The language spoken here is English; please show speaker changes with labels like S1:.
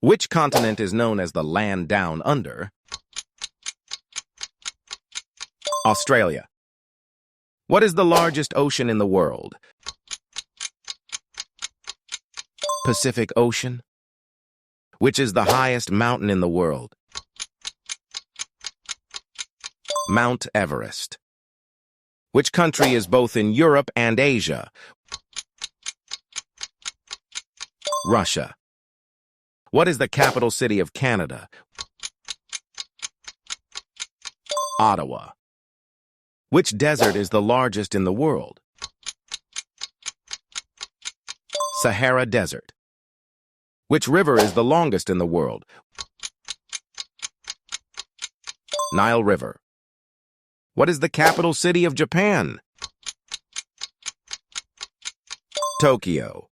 S1: Which continent is known as the land down under? Australia. What is the largest ocean in the world? Pacific Ocean. Which is the highest mountain in the world? Mount Everest. Which country is both in Europe and Asia? Russia. What is the capital city of Canada? Ottawa. Which desert is the largest in the world? Sahara Desert. Which river is the longest in the world? Nile River. What is the capital city of Japan? Tokyo.